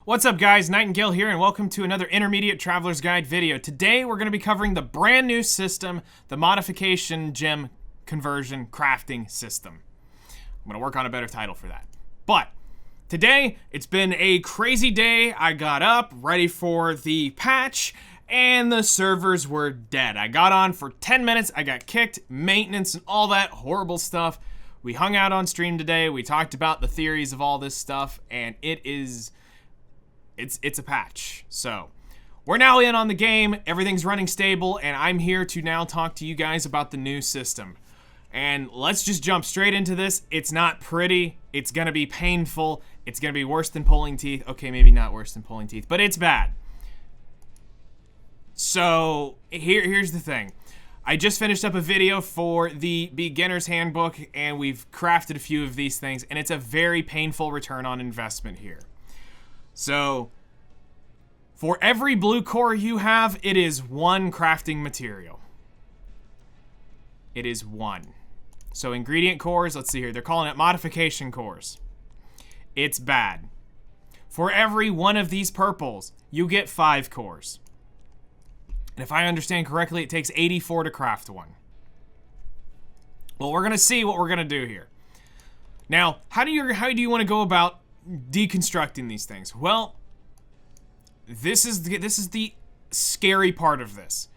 What's up guys, Nightingale here and welcome to another Intermediate Traveler's Guide video. Today we're going to be covering the brand new system, the Modification Gem Crafting system. I'm going to work on a better title for that. But today, it's been a crazy day. I got up, ready for the patch, and the servers were dead. I got on for 10 minutes, I got kicked, maintenance and all that horrible stuff. We hung out on stream today, we talked about the theories of all this stuff, and it's a patch. So we're now in on the game, everything's running stable, and I'm here to now talk to you guys about the new system. And let's just jump straight into this. It's not pretty, it's gonna be painful, it's gonna be worse than pulling teeth. Okay, maybe not worse than pulling teeth, but it's bad. So here's the thing. I just finished up a video for the beginner's handbook and we've crafted a few of these things, and it's a very painful return on investment here. So, for every blue core you have, it is one crafting material. It is one. So ingredient cores, let's see here, they're calling it modification cores. It's bad. For every one of these purples, you get 5 cores. And if I understand correctly, it takes 84 to craft one. Well, we're gonna see what we're gonna do here. Now, how do you want to go about deconstructing these things? Well, this is the scary part of this.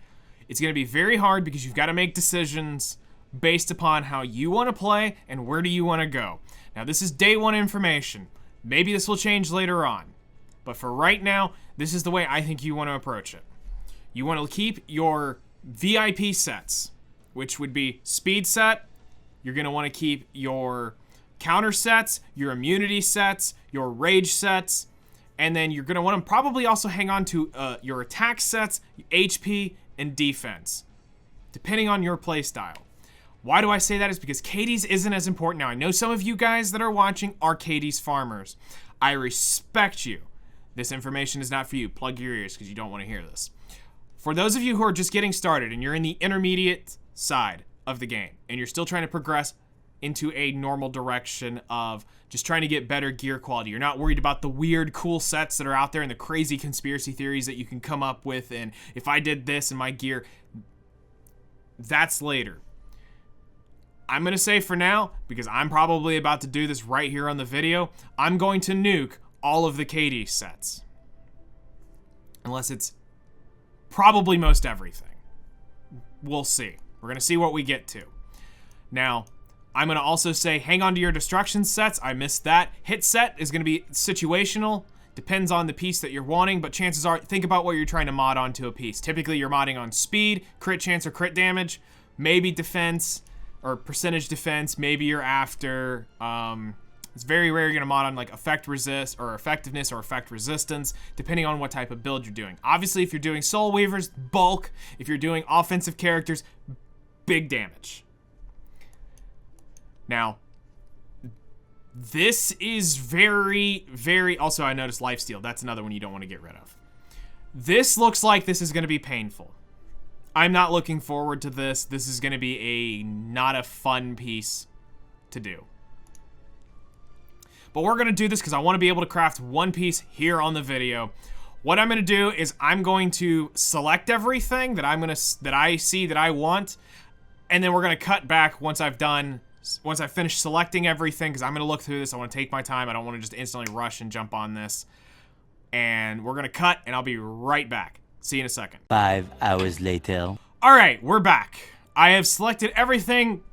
It's going to be very hard because you've got to make decisions based upon how you want to play and where do you want to go. Now, this is day one information. Maybe this will change later on. But for right now, this is the way I think you want to approach it. You want to keep your VIP sets, which would be speed set. You're going to want to keep your counter sets, your immunity sets, your rage sets, and then you're going to want to probably also hang on to your attack sets, HP, and defense, depending on your playstyle. Why do I say that? Is because KDs isn't as important. Now, I know some of you guys that are watching are KDs farmers. I respect you. This information is not for you. Plug your ears because you don't want to hear this. For those of you who are just getting started and you're in the intermediate side of the game and you're still trying to progress into a normal direction of just trying to get better gear quality. You're not worried about the weird, cool sets that are out there and the crazy conspiracy theories that you can come up with, and if I did this in my gear, that's later. I'm going to say for now, because I'm probably about to do this right here on the video, I'm going to nuke all of the KD sets. Unless it's probably most everything. We'll see. We're going to see what we get to. Now, I'm going to also say hang on to your destruction sets. I missed that. Hit set is going to be situational. Depends on the piece that you're wanting, but chances are, think about what you're trying to mod onto a piece. Typically, you're modding on speed, crit chance, or crit damage. Maybe defense, or percentage defense. Maybe you're after, it's very rare you're going to mod on like effect resist, or effectiveness, or effect resistance, depending on what type of build you're doing. Obviously, if you're doing Soul Weavers, bulk. If you're doing offensive characters, big damage. Now, this is very, very... Also, I noticed lifesteal. That's another one you don't want to get rid of. This looks like this is going to be painful. I'm not looking forward to this. This is going to be not a fun piece to do. But we're going to do this because I want to be able to craft one piece here on the video. What I'm going to do is I'm going to select everything that I see that I want, and then we're going to cut back once I've finished selecting everything, because I'm going to look through this. I want to take my time. I don't want to just instantly rush and jump on this. And we're going to cut, and I'll be right back. See you in a second. 5 hours later. All right, we're back. I have selected everything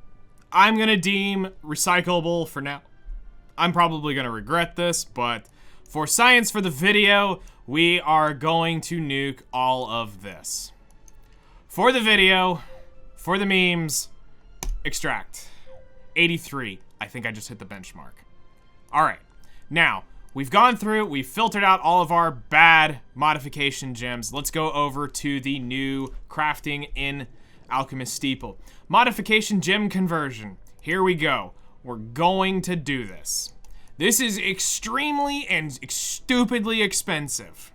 I'm going to deem recyclable for now. I'm probably going to regret this, but for science for the video, we are going to nuke all of this. For the video, for the memes, extract. 83. I think I just hit the benchmark. Alright, now, we've gone through, we've filtered out all of our bad modification gems. Let's go over to the new crafting in Alchemist Steeple. Modification gem conversion. Here we go. We're going to do this. This is extremely and stupidly expensive.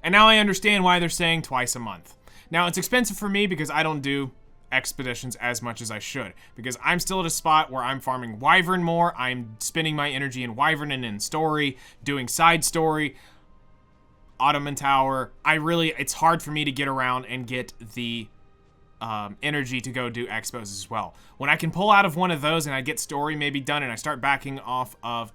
And now I understand why they're saying twice a month. Now, it's expensive for me because I don't do expeditions as much as I should, because I'm still at a spot where I'm farming Wyvern more. I'm spending my energy in Wyvern and in story, doing side story, Ottoman Tower. It's hard for me to get around and get the energy to go do expos as well. When I can pull out of one of those and I get story maybe done and I start backing off of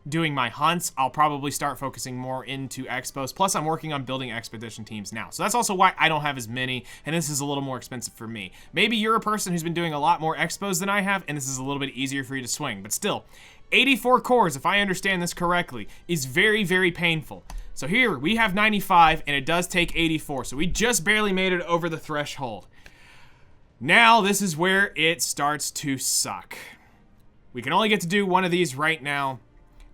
doing my hunts, I'll probably start focusing more into expos. Plus, I'm working on building expedition teams now. So that's also why I don't have as many, and this is a little more expensive for me. Maybe you're a person who's been doing a lot more expos than I have, and this is a little bit easier for you to swing. But still, 84 cores, if I understand this correctly, is very, very painful. So here, we have 95, and it does take 84. So we just barely made it over the threshold. Now, this is where it starts to suck. We can only get to do one of these right now.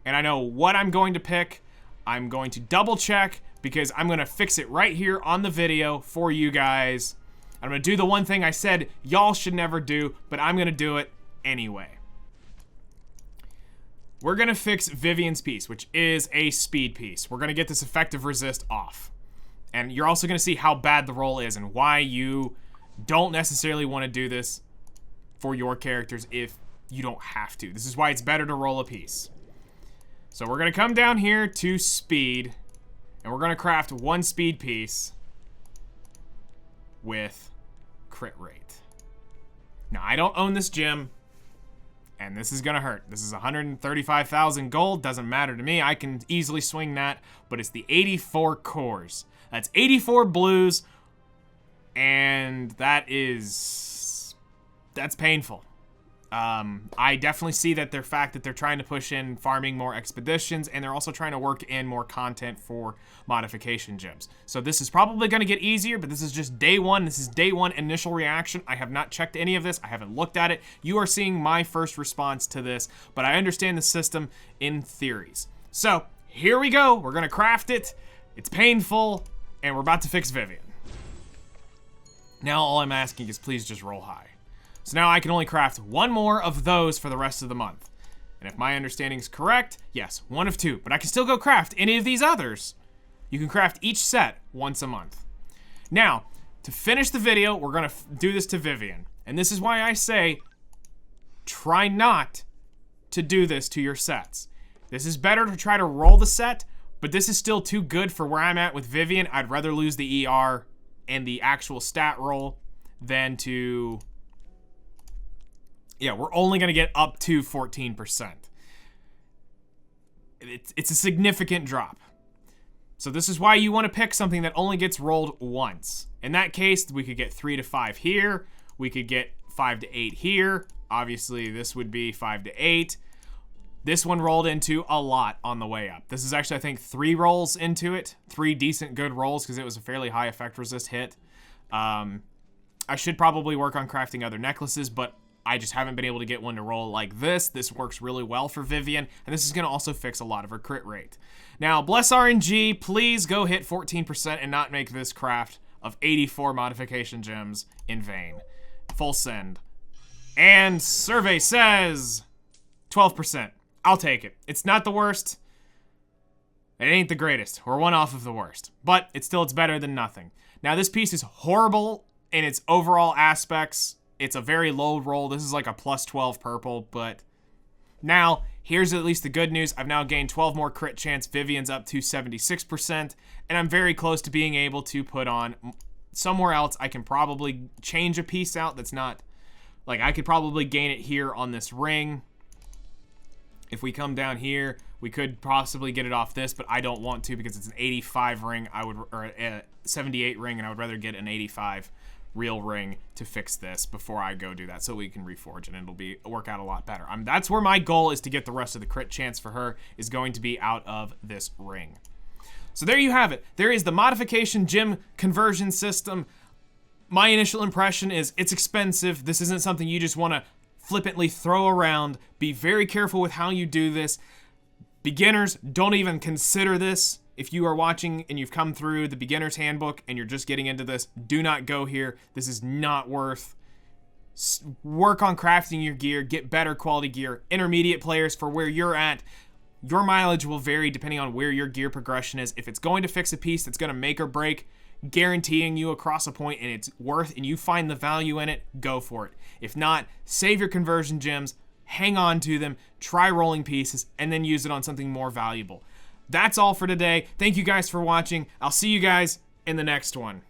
And I know what I'm going to pick. I'm going to double check because I'm going to fix it right here on the video for you guys. I'm going to do the one thing I said y'all should never do, but I'm going to do it anyway. We're going to fix Vivian's piece, which is a speed piece. We're going to get this effective resist off. And you're also going to see how bad the roll is and why you don't necessarily want to do this for your characters if you don't have to. This is why it's better to roll a piece. So we're going to come down here to speed, and we're going to craft one speed piece with crit rate. Now, I don't own this gem, and this is going to hurt. This is 135,000 gold. Doesn't matter to me. I can easily swing that, but it's the 84 cores. That's 84 blues, and that's painful. I definitely see that they're trying to push in farming more expeditions, and they're also trying to work in more content for modification gems. So this is probably going to get easier, but this is just day one. This is day one initial reaction. I have not checked any of this. I haven't looked at it. You are seeing my first response to this, but I understand the system in theories. So here we go. We're going to craft it. It's painful, and we're about to fix Vivian. Now all I'm asking is please just roll high. So now I can only craft one more of those for the rest of the month. And if my understanding is correct, yes, one of two. But I can still go craft any of these others. You can craft each set once a month. Now, to finish the video, we're going to do this to Vivian. And this is why I say, try not to do this to your sets. This is better to try to roll the set, but this is still too good for where I'm at with Vivian. I'd rather lose the ER and the actual stat roll than to... Yeah, we're only going to get up to 14%. It's a significant drop. So this is why you want to pick something that only gets rolled once. In that case, we could get 3 to 5 here. We could get 5 to 8 here. Obviously, this would be 5 to 8. This one rolled into a lot on the way up. This is actually, I think, 3 rolls into it. 3 decent good rolls because it was a fairly high effect resist hit. I should probably work on crafting other necklaces, but I just haven't been able to get one to roll like this. This works really well for Vivian, and this is going to also fix a lot of her crit rate. Now, bless RNG, please go hit 14% and not make this craft of 84 modification gems in vain. Full send. And survey says 12%. I'll take it. It's not the worst. It ain't the greatest. We're one off of the worst. But it's better than nothing. Now, this piece is horrible in its overall aspects. It's a very low roll. This is like a plus 12 purple, but now here's at least the good news. I've now gained 12 more crit chance. Vivian's up to 76%, and I'm very close to being able to put on somewhere else. I can probably change a piece out that's not, like I could probably gain it here on this ring. If we come down here, we could possibly get it off this, but I don't want to because it's an 85 ring, or a 78 ring, and I would rather get an 85 real ring to fix this before I go do that, so we can reforge it and it'll work out a lot better. That's where my goal is, to get the rest of the crit chance for her is going to be out of this ring. So there you have it. There is the modification gem conversion system. My initial impression is it's expensive. This isn't something you just want to flippantly throw around. Be very careful with how you do this. Beginners, don't even consider this. If you are watching and you've come through the beginner's handbook and you're just getting into this, do not go here. This is not worth. Work on crafting your gear, get better quality gear. Intermediate players, for where you're at, your mileage will vary depending on where your gear progression is. If it's going to fix a piece that's going to make or break guaranteeing you across a point and it's worth and you find the value in it, go for it. If not, save your conversion gems, hang on to them, try rolling pieces, and then use it on something more valuable. That's all for today. Thank you guys for watching. I'll see you guys in the next one.